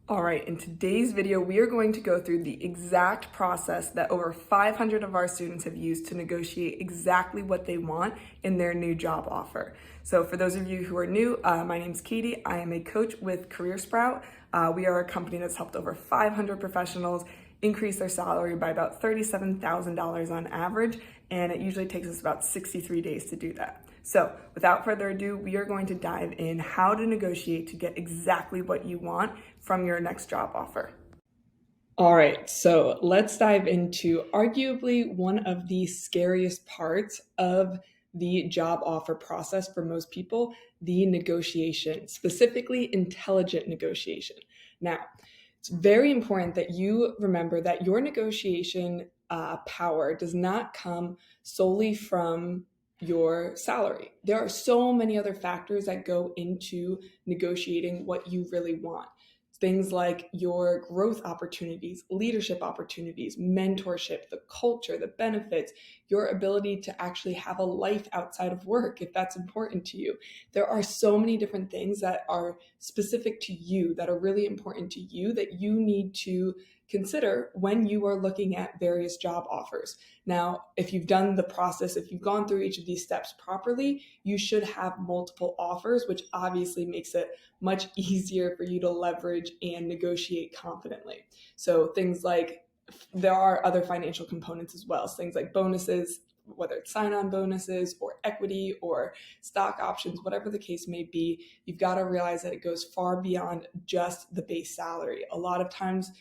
All right, in today's video, we are going to go through the exact process that over 500 of our students have used to negotiate exactly what they want in their new job offer. So for those of you who are new, my name's Katie. I am a coach with Career Sprout. We are a company that's helped over 500 professionals increase their salary by about $37,000 on average, and it usually takes us about 63 days to do that. So without further ado, we are going to dive in how to negotiate to get exactly what you want from your next job offer. All right, so let's dive into arguably one of the scariest parts of the job offer process for most people, the negotiation, specifically intelligent negotiation. Now, it's very important that you remember that your negotiation power does not come solely from your salary. There are so many other factors that go into negotiating what you really want. Things like your growth opportunities, leadership opportunities, mentorship, the culture, the benefits, your ability to actually have a life outside of work, if that's important to you. There are so many different things that are specific to you, that are really important to you, that you need to consider when you are looking at various job offers. Now, if you've done the process, if you've gone through each of these steps properly, you should have multiple offers, which obviously makes it much easier for you to leverage and negotiate confidently. So things like, there are other financial components as well. So things like bonuses, whether it's sign-on bonuses or equity or stock options, whatever the case may be, you've got to realize that it goes far beyond just the base salary. A lot of times,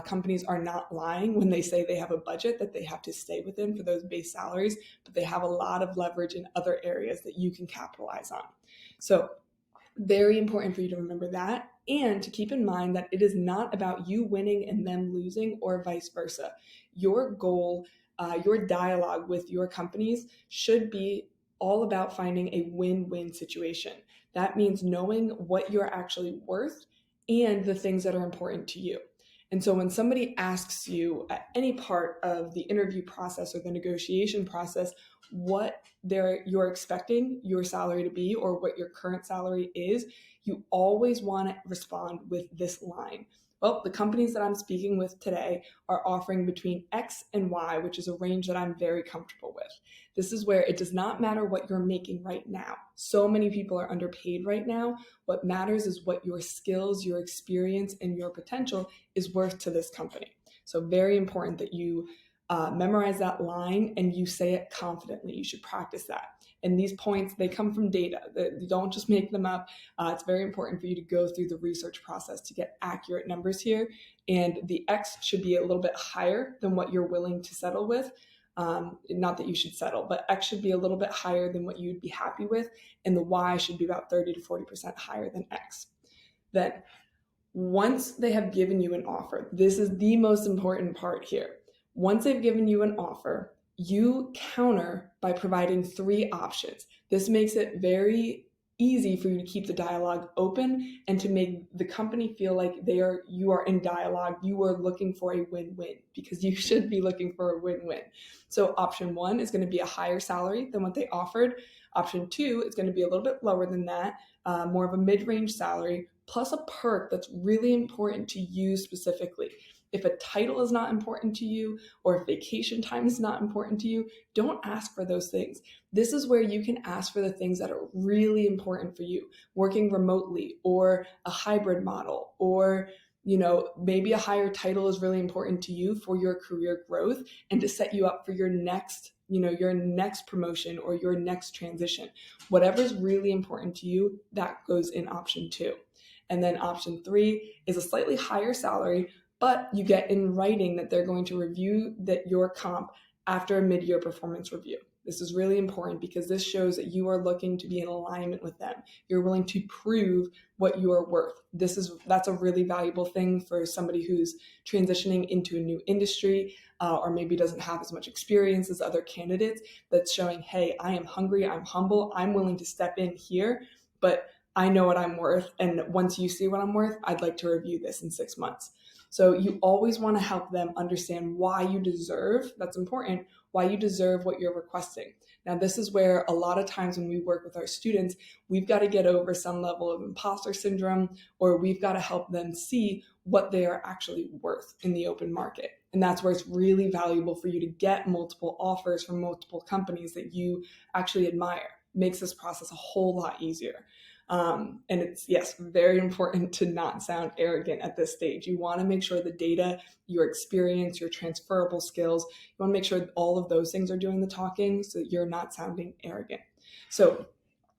companies are not lying when they say they have a budget that they have to stay within for those base salaries, but they have a lot of leverage in other areas that you can capitalize on. So very important for you to remember that, and to keep in mind that it is not about you winning and them losing or vice versa. Your goal, your dialogue with your companies should be all about finding a win-win situation. That means knowing what you're actually worth and the things that are important to you. And so when somebody asks you at any part of the interview process or the negotiation process what you're expecting your salary to be or what your current salary is, you always want to respond with this line. Well, the companies that I'm speaking with today are offering between X and Y, which is a range that I'm very comfortable with. This is where it does not matter what you're making right now. So many people are underpaid right now. What matters is what your skills, your experience, and your potential is worth to this company. So very important that you memorize that line and you say it confidently. You should practice that. And these points, they come from data. You don't just make them up. It's very important for you to go through the research process to get accurate numbers here. And the X should be a little bit higher than what you're willing to settle with. Not that you should settle, but X should be a little bit higher than what you'd be happy with. And the Y should be about 30 to 40% higher than X. Then once they have given you an offer, this is the most important part here. Once they've given you an offer, you counter by providing 3 options. This makes it very easy for you to keep the dialogue open and to make the company feel like you are in dialogue, you are looking for a win-win, because you should be looking for a win-win. So option 1 is going to be a higher salary than what they offered. Option 2 is going to be a little bit lower than that, more of a mid-range salary, plus a perk that's really important to you specifically. If a title is not important to you, or if vacation time is not important to you, don't ask for those things. This is where you can ask for the things that are really important for you. Working remotely, or a hybrid model, or maybe a higher title is really important to you for your career growth and to set you up for your next promotion or your next transition. Whatever's really important to you, that goes in option 2. And then option 3 is a slightly higher salary, but you get in writing that they're going to review your comp after a mid-year performance review. This is really important because this shows that you are looking to be in alignment with them. You're willing to prove what you are worth. That's a really valuable thing for somebody who's transitioning into a new industry, or maybe doesn't have as much experience as other candidates. That's showing, hey, I am hungry, I'm humble, I'm willing to step in here, but I know what I'm worth. And once you see what I'm worth, I'd like to review this in 6 months. So you always want to help them understand why you deserve, that's important, why you deserve what you're requesting. Now, this is where a lot of times when we work with our students, we've got to get over some level of imposter syndrome, or we've got to help them see what they are actually worth in the open market. And that's where it's really valuable for you to get multiple offers from multiple companies that you actually admire. Makes this process a whole lot easier. And it's, yes, very important to not sound arrogant at this stage. You want to make sure the data, your experience, your transferable skills, you want to make sure all of those things are doing the talking so that you're not sounding arrogant. So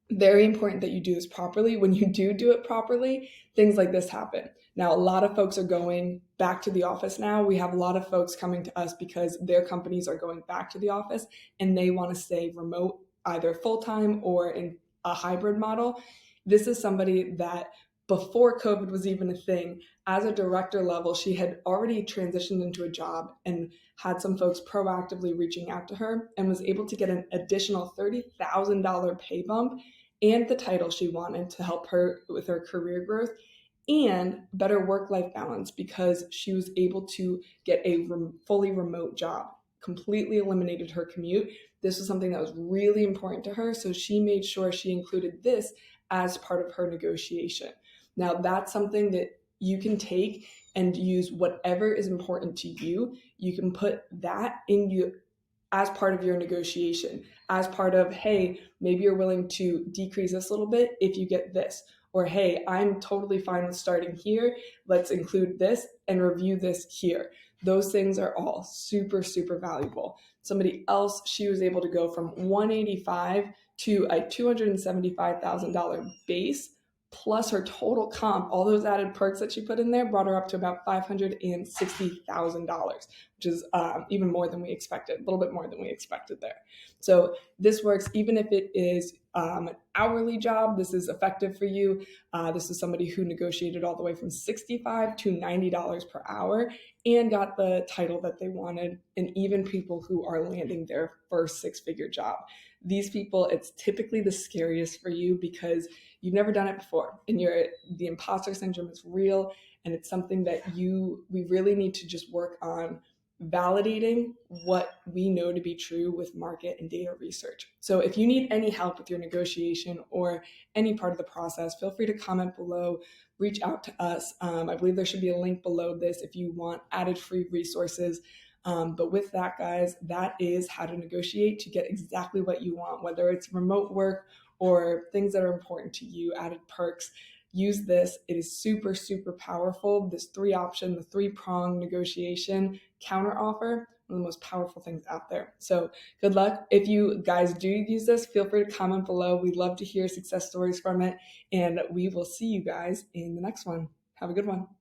very important that you do this properly. When you do it properly, things like this happen. Now, a lot of folks are going back to the office now. We have a lot of folks coming to us because their companies are going back to the office and they want to stay remote, either full-time or in a hybrid model. This is somebody that before COVID was even a thing, as a director level, she had already transitioned into a job and had some folks proactively reaching out to her and was able to get an additional $30,000 pay bump and the title she wanted to help her with her career growth and better work-life balance because she was able to get a fully remote job, completely eliminated her commute. This was something that was really important to her, so she made sure she included this as part of her negotiation. Now, that's something that you can take and use whatever is important to you. You can put that in you as part of your negotiation, as part of, hey, maybe you're willing to decrease this a little bit if you get this. Or, hey, I'm totally fine with starting here. Let's include this and review this here. Those things are all super, super valuable. Somebody else, she was able to go from 185 to a $275,000 base plus her total comp, all those added perks that she put in there brought her up to about $560,000, which is even more than we expected, a little bit more than we expected there. So this works even if it is an hourly job. This is effective for you. This is somebody who negotiated all the way from $65 to $90 per hour and got the title that they wanted, and even people who are landing their first six-figure job. These people, it's typically the scariest for you because you've never done it before and the imposter syndrome is real, and it's something that we really need to just work on validating what we know to be true with market and data research. So if you need any help with your negotiation or any part of the process, feel free to comment below, reach out to us. I believe there should be a link below this if you want added free resources. But with that, guys, that is how to negotiate to get exactly what you want, whether it's remote work or things that are important to you, added perks. Use this. It is super, super powerful. This the 3-prong negotiation counter offer, one of the most powerful things out there. So good luck. If you guys do use this, feel free to comment below. We'd love to hear success stories from it. And we will see you guys in the next one. Have a good one.